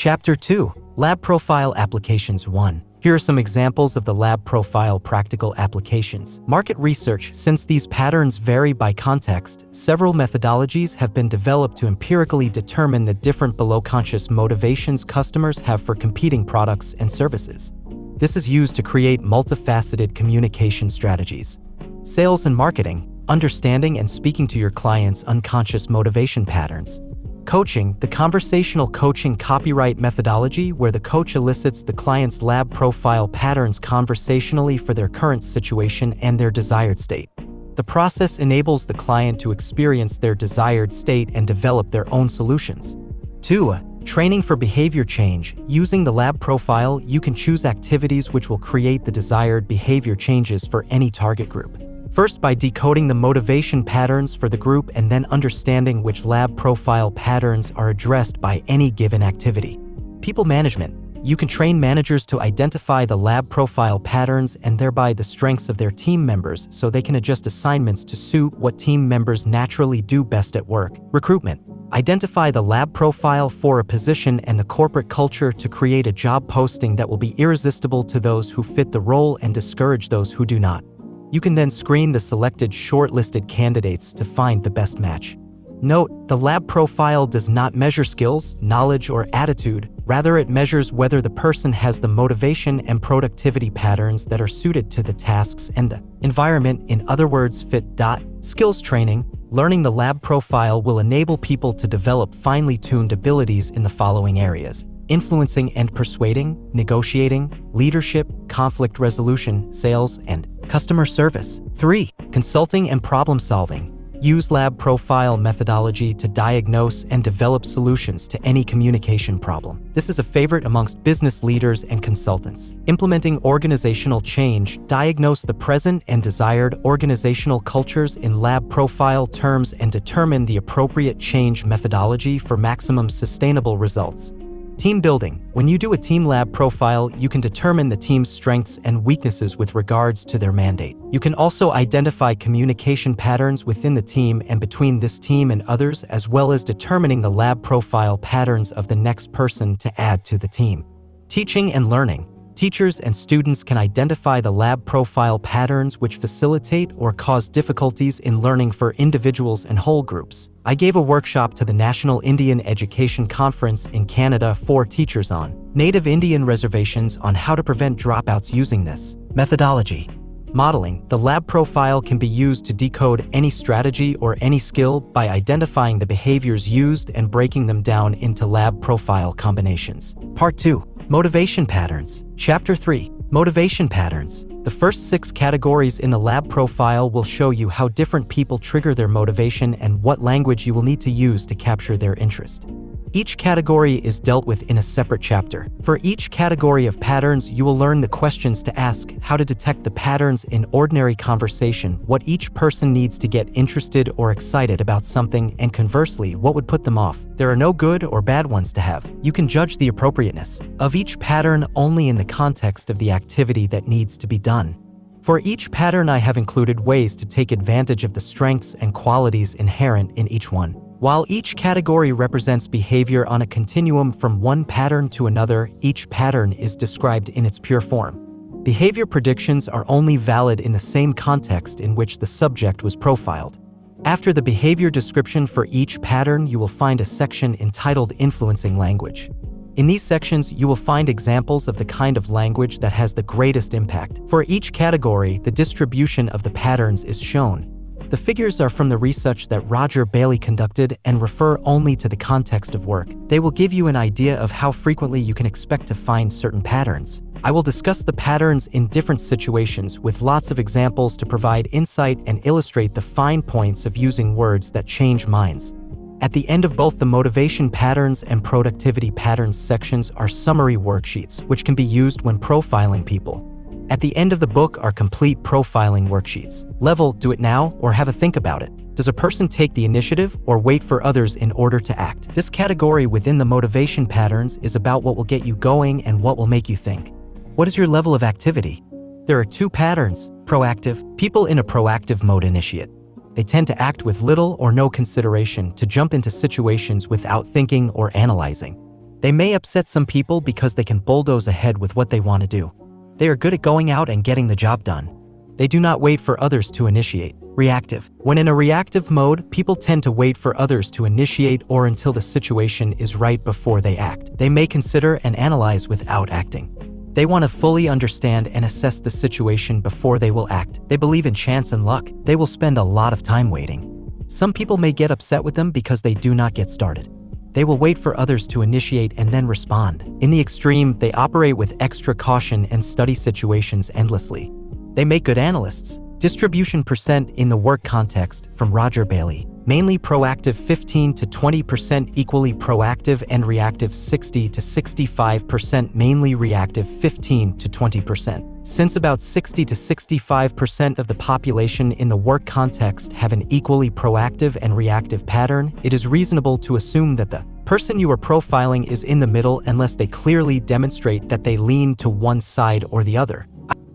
Chapter 2. Lab Profile Applications 1. Here are some examples of the lab profile practical applications. Market research. Since these patterns vary by context, several methodologies have been developed to empirically determine the different below-conscious motivations customers have for competing products and services. This is used to create multifaceted communication strategies. Sales and marketing. Understanding and speaking to your clients' unconscious motivation patterns. Coaching, the conversational coaching copyright methodology where the coach elicits the client's lab profile patterns conversationally for their current situation and their desired state. The process enables the client to experience their desired state and develop their own solutions. 2. Training for behavior change. Using the lab profile, you can choose activities which will create the desired behavior changes for any target group. First, by decoding the motivation patterns for the group and then understanding which lab profile patterns are addressed by any given activity. People management. You can train managers to identify the lab profile patterns and thereby the strengths of their team members so they can adjust assignments to suit what team members naturally do best at work. Recruitment. Identify the lab profile for a position and the corporate culture to create a job posting that will be irresistible to those who fit the role and discourage those who do not. You can then screen the selected shortlisted candidates to find the best match. Note, the lab profile does not measure skills, knowledge, or attitude. Rather, it measures whether the person has the motivation and productivity patterns that are suited to the tasks and the environment, in other words, fit. Skills training. Learning the lab profile will enable people to develop finely tuned abilities in the following areas: influencing and persuading, negotiating, leadership, conflict resolution, sales, and customer service. 3. Consulting and problem solving. Use lab profile methodology to diagnose and develop solutions to any communication problem. This is a favorite amongst business leaders and consultants. Implementing organizational change. Diagnose the present and desired organizational cultures in lab profile terms and determine the appropriate change methodology for maximum sustainable results. Team building. When you do a team lab profile, you can determine the team's strengths and weaknesses with regards to their mandate. You can also identify communication patterns within the team and between this team and others, as well as determining the lab profile patterns of the next person to add to the team. Teaching and learning. Teachers and students can identify the lab profile patterns which facilitate or cause difficulties in learning for individuals and whole groups. I gave a workshop to the National Indian Education Conference in Canada for teachers on Native Indian reservations on how to prevent dropouts using this methodology. Modeling. The lab profile can be used to decode any strategy or any skill by identifying the behaviors used and breaking them down into lab profile combinations. Part 2. Motivation patterns. Chapter 3. Motivation patterns. The first 6 categories in the lab profile will show you how different people trigger their motivation and what language you will need to use to capture their interest. Each category is dealt with in a separate chapter. For each category of patterns, you will learn the questions to ask, how to detect the patterns in ordinary conversation, what each person needs to get interested or excited about something, and conversely, what would put them off. There are no good or bad ones to have. You can judge the appropriateness of each pattern only in the context of the activity that needs to be done. For each pattern, I have included ways to take advantage of the strengths and qualities inherent in each one. While each category represents behavior on a continuum from one pattern to another, each pattern is described in its pure form. Behavior predictions are only valid in the same context in which the subject was profiled. After the behavior description for each pattern, you will find a section entitled Influencing Language. In these sections, you will find examples of the kind of language that has the greatest impact. For each category, the distribution of the patterns is shown. The figures are from the research that Roger Bailey conducted and refer only to the context of work. They will give you an idea of how frequently you can expect to find certain patterns. I will discuss the patterns in different situations with lots of examples to provide insight and illustrate the fine points of using words that change minds. At the end of both the motivation patterns and productivity patterns sections are summary worksheets, which can be used when profiling people. At the end of the book are complete profiling worksheets. Level, do it now, or have a think about it. Does a person take the initiative or wait for others in order to act? This category within the motivation patterns is about what will get you going and what will make you think. What is your level of activity? There are 2 patterns. Proactive. People in a proactive mode initiate. They tend to act with little or no consideration to jump into situations without thinking or analyzing. They may upset some people because they can bulldoze ahead with what they want to do. They are good at going out and getting the job done. They do not wait for others to initiate. Reactive. When in a reactive mode, people tend to wait for others to initiate or until the situation is right before they act. They may consider and analyze without acting. They want to fully understand and assess the situation before they will act. They believe in chance and luck. They will spend a lot of time waiting. Some people may get upset with them because they do not get started. They will wait for others to initiate and then respond. In the extreme, they operate with extra caution and study situations endlessly. They make good analysts. Distribution percent in the work context from Roger Bailey. Mainly proactive 15 to 20%, equally proactive and reactive 60 to 65%, mainly reactive 15 to 20%. Since about 60 to 65% of the population in the work context have an equally proactive and reactive pattern, it is reasonable to assume that the person you are profiling is in the middle unless they clearly demonstrate that they lean to one side or the other.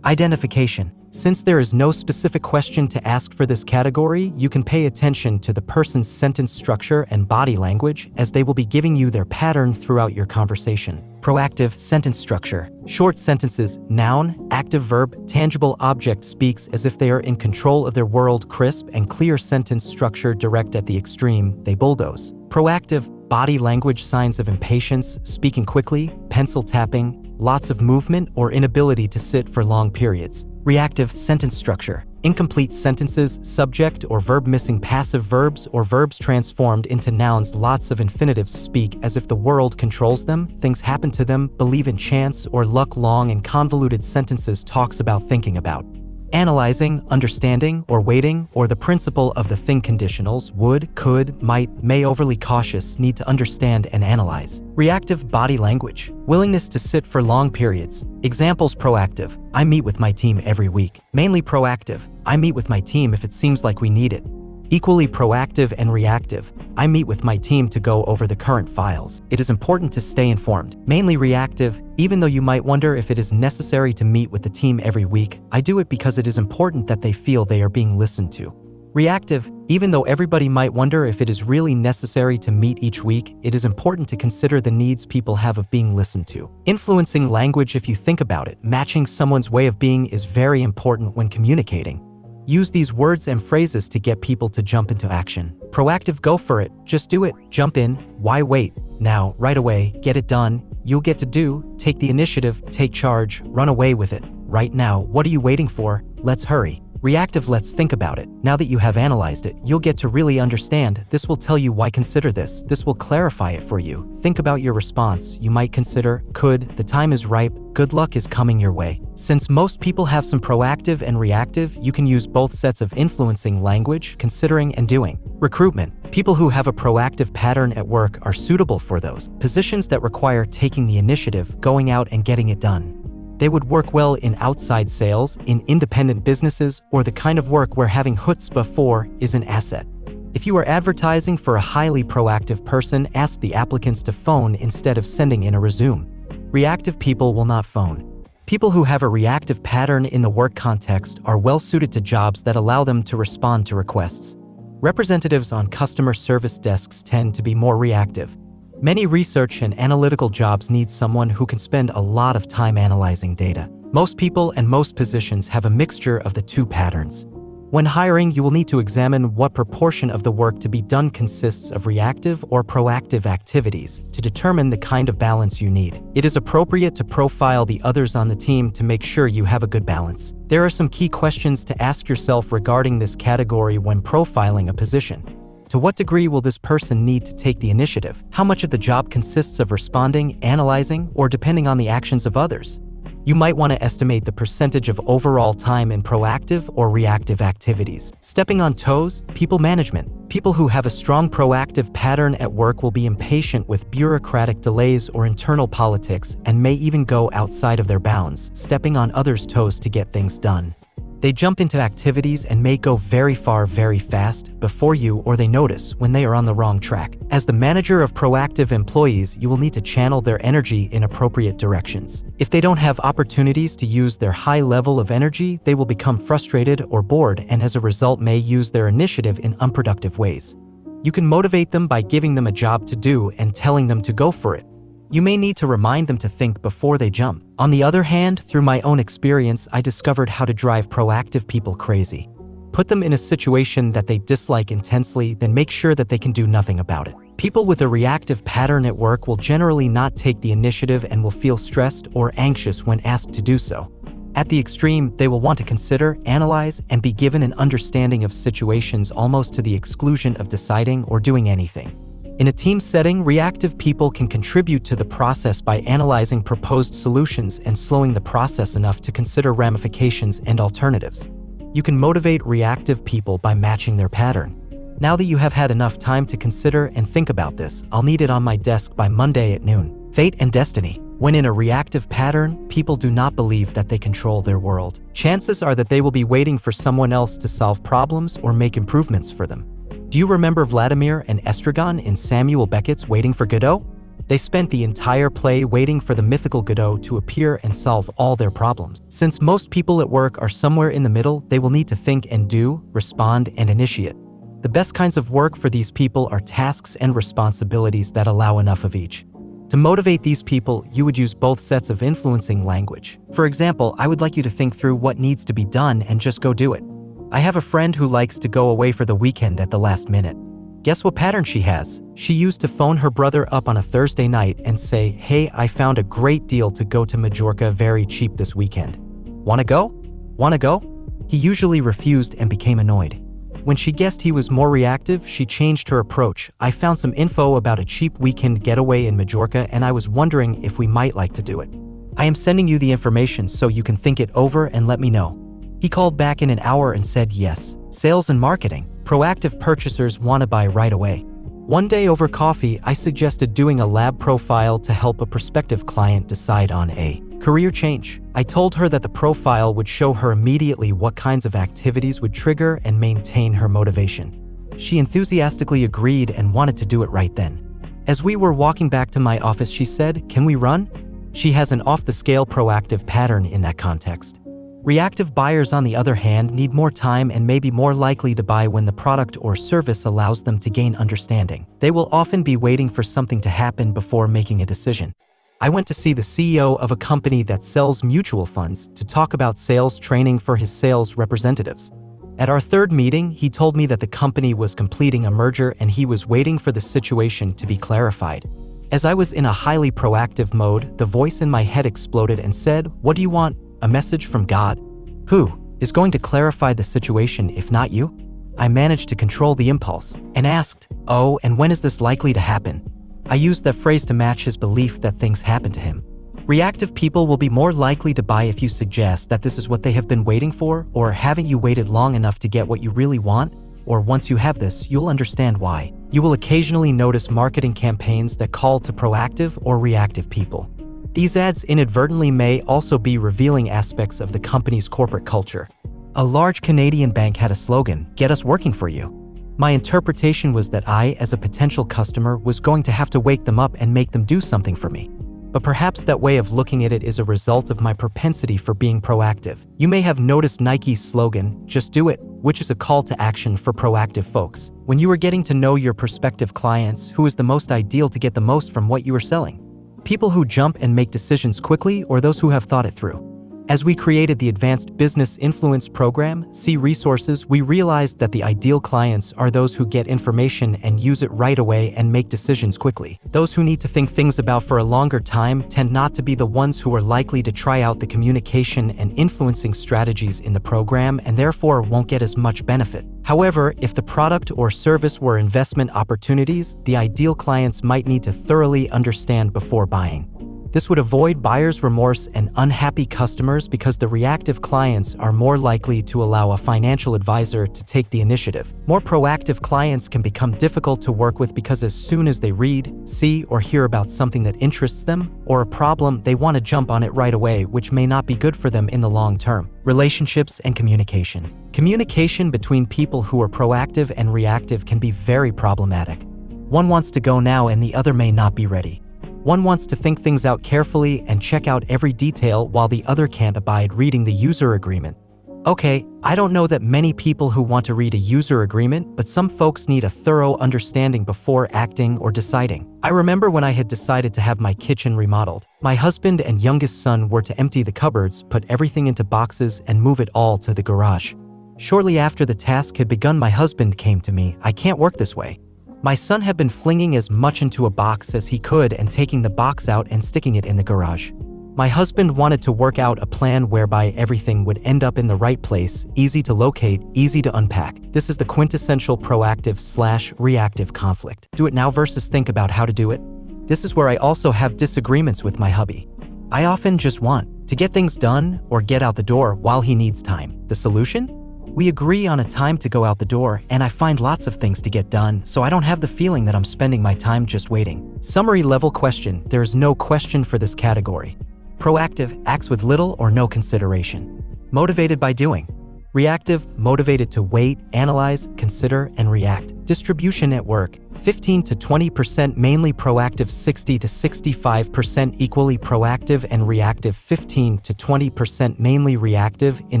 Identification. Since there is no specific question to ask for this category, you can pay attention to the person's sentence structure and body language, as they will be giving you their pattern throughout your conversation. Proactive sentence structure. Short sentences, noun, active verb, tangible object speaks as if they are in control of their world. Crisp and clear sentence structure, direct at the extreme, they bulldoze. Proactive body language, signs of impatience, speaking quickly, pencil tapping, lots of movement, or inability to sit for long periods. Reactive sentence structure. Incomplete sentences, subject or verb missing, passive verbs or verbs transformed into nouns, lots of infinitives, speak as if the world controls them, things happen to them, believe in chance or luck. Long and convoluted sentences, talks about, thinking about. Analyzing, understanding, or waiting, or the principle of the thing. Conditionals, would, could, might, may. Overly cautious, need to understand and analyze. Reactive body language. Willingness to sit for long periods. Examples: proactive, I meet with my team every week. Mainly proactive, I meet with my team if it seems like we need it. Equally proactive and reactive, I meet with my team to go over the current files. It is important to stay informed. Mainly reactive, even though you might wonder if it is necessary to meet with the team every week, I do it because it is important that they feel they are being listened to. Reactive, even though everybody might wonder if it is really necessary to meet each week, it is important to consider the needs people have of being listened to. Influencing language. If you think about it, matching someone's way of being is very important when communicating. Use these words and phrases to get people to jump into action. Proactive, go for it, just do it, jump in, why wait, now, right away, get it done, you'll get to do, take the initiative, take charge, run away with it, right now, what are you waiting for, let's hurry. Reactive, let's think about it. Now that you have analyzed it, you'll get to really understand. This will tell you why. Consider this. This will clarify it for you. Think about your response. You might consider, could, the time is ripe, good luck is coming your way. Since most people have some proactive and reactive, you can use both sets of influencing language, considering and doing. Recruitment. People who have a proactive pattern at work are suitable for those positions that require taking the initiative, going out and getting it done. They would work well in outside sales, in independent businesses, or the kind of work where having chutzpah for is an asset. If you are advertising for a highly proactive person, ask the applicants to phone instead of sending in a resume. Reactive people will not phone. People who have a reactive pattern in the work context are well suited to jobs that allow them to respond to requests. Representatives on customer service desks tend to be more reactive. Many research and analytical jobs need someone who can spend a lot of time analyzing data. Most people and most positions have a mixture of the two patterns. When hiring, you will need to examine what proportion of the work to be done consists of reactive or proactive activities to determine the kind of balance you need. It is appropriate to profile the others on the team to make sure you have a good balance. There are some key questions to ask yourself regarding this category when profiling a position. To what degree will this person need to take the initiative? How much of the job consists of responding, analyzing, or depending on the actions of others? You might want to estimate the percentage of overall time in proactive or reactive activities. Stepping on toes, people management. People who have a strong proactive pattern at work will be impatient with bureaucratic delays or internal politics and may even go outside of their bounds, stepping on others' toes to get things done. They jump into activities and may go very far very fast before you, or they notice when they are on the wrong track. As the manager of proactive employees, you will need to channel their energy in appropriate directions. If they don't have opportunities to use their high level of energy, they will become frustrated or bored and as a result may use their initiative in unproductive ways. You can motivate them by giving them a job to do and telling them to go for it. You may need to remind them to think before they jump. On the other hand, through my own experience, I discovered how to drive proactive people crazy. Put them in a situation that they dislike intensely, then make sure that they can do nothing about it. People with a reactive pattern at work will generally not take the initiative and will feel stressed or anxious when asked to do so. At the extreme, they will want to consider, analyze, and be given an understanding of situations almost to the exclusion of deciding or doing anything. In a team setting, reactive people can contribute to the process by analyzing proposed solutions and slowing the process enough to consider ramifications and alternatives. You can motivate reactive people by matching their pattern. Now that you have had enough time to consider and think about this, I'll need it on my desk by Monday at noon. Fate and destiny. When in a reactive pattern, people do not believe that they control their world. Chances are that they will be waiting for someone else to solve problems or make improvements for them. Do you remember Vladimir and Estragon in Samuel Beckett's Waiting for Godot? They spent the entire play waiting for the mythical Godot to appear and solve all their problems. Since most people at work are somewhere in the middle, they will need to think and do, respond, and initiate. The best kinds of work for these people are tasks and responsibilities that allow enough of each. To motivate these people, you would use both sets of influencing language. For example, I would like you to think through what needs to be done and just go do it. I have a friend who likes to go away for the weekend at the last minute. Guess what pattern she has? She used to phone her brother up on a Thursday night and say, "Hey, I found a great deal to go to Majorca very cheap this weekend. Wanna go? Wanna go?" He usually refused and became annoyed. When she guessed he was more reactive, she changed her approach. "I found some info about a cheap weekend getaway in Majorca and I was wondering if we might like to do it. I am sending you the information so you can think it over and let me know." He called back in an hour and said yes. Sales and marketing. Proactive purchasers want to buy right away. One day over coffee, I suggested doing a lab profile to help a prospective client decide on a career change. I told her that the profile would show her immediately what kinds of activities would trigger and maintain her motivation. She enthusiastically agreed and wanted to do it right then. As we were walking back to my office, she said, "Can we run?" She has an off-the-scale proactive pattern in that context. Reactive buyers, on the other hand, need more time and may be more likely to buy when the product or service allows them to gain understanding. They will often be waiting for something to happen before making a decision. I went to see the CEO of a company that sells mutual funds to talk about sales training for his sales representatives. At our third meeting, he told me that the company was completing a merger and he was waiting for the situation to be clarified. As I was in a highly proactive mode, the voice in my head exploded and said, "What do you want? A message from God? Who is going to clarify the situation if not you?" I managed to control the impulse and asked, "Oh, and when is this likely to happen?" I used that phrase to match his belief that things happen to him. Reactive people will be more likely to buy if you suggest that this is what they have been waiting for, or haven't you waited long enough to get what you really want? Or once you have this, you'll understand why. You will occasionally notice marketing campaigns that call to proactive or reactive people. These ads inadvertently may also be revealing aspects of the company's corporate culture. A large Canadian bank had a slogan, "Get us working for you." My interpretation was that I, as a potential customer, was going to have to wake them up and make them do something for me. But perhaps that way of looking at it is a result of my propensity for being proactive. You may have noticed Nike's slogan, "Just do it," which is a call to action for proactive folks. When you are getting to know your prospective clients, who is the most ideal to get the most from what you are selling? People who jump and make decisions quickly, or those who have thought it through? As we created the Advanced Business Influence program, see resources, we realized that the ideal clients are those who get information and use it right away and make decisions quickly. Those who need to think things about for a longer time tend not to be the ones who are likely to try out the communication and influencing strategies in the program and therefore won't get as much benefit. However, if the product or service were investment opportunities, the ideal clients might need to thoroughly understand before buying. This would avoid buyer's remorse and unhappy customers because the reactive clients are more likely to allow a financial advisor to take the initiative. More proactive clients can become difficult to work with because as soon as they read, see, or hear about something that interests them or a problem, they want to jump on it right away, which may not be good for them in the long term. Relationships and communication. Communication between people who are proactive and reactive can be very problematic. One wants to go now and the other may not be ready. One wants to think things out carefully and check out every detail while the other can't abide reading the user agreement. Okay, I don't know that many people who want to read a user agreement, but some folks need a thorough understanding before acting or deciding. I remember when I had decided to have my kitchen remodeled. My husband and youngest son were to empty the cupboards, put everything into boxes, and move it all to the garage. Shortly after the task had begun, my husband came to me. "I can't work this way." My son had been flinging as much into a box as he could and taking the box out and sticking it in the garage. My husband wanted to work out a plan whereby everything would end up in the right place, easy to locate, easy to unpack. This is the quintessential proactive/reactive conflict. Do it now versus think about how to do it. This is where I also have disagreements with my hubby. I often just want to get things done or get out the door while he needs time. The solution? We agree on a time to go out the door, and I find lots of things to get done, so I don't have the feeling that I'm spending my time just waiting. Summary level question: there is no question for this category. Proactive acts with little or no consideration. Motivated by doing. Reactive, motivated to wait, analyze, consider, and react. Distribution at work: 15 to 20% mainly proactive, 60 to 65% equally proactive and reactive, 15 to 20% mainly reactive in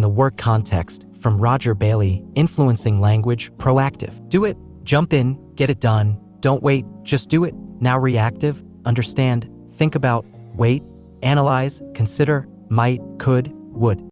the work context. From Roger Bailey, Influencing Language, Proactive. Do it, jump in, get it done, don't wait, just do it. Now reactive, understand, think about, wait, analyze, consider, might, could, would.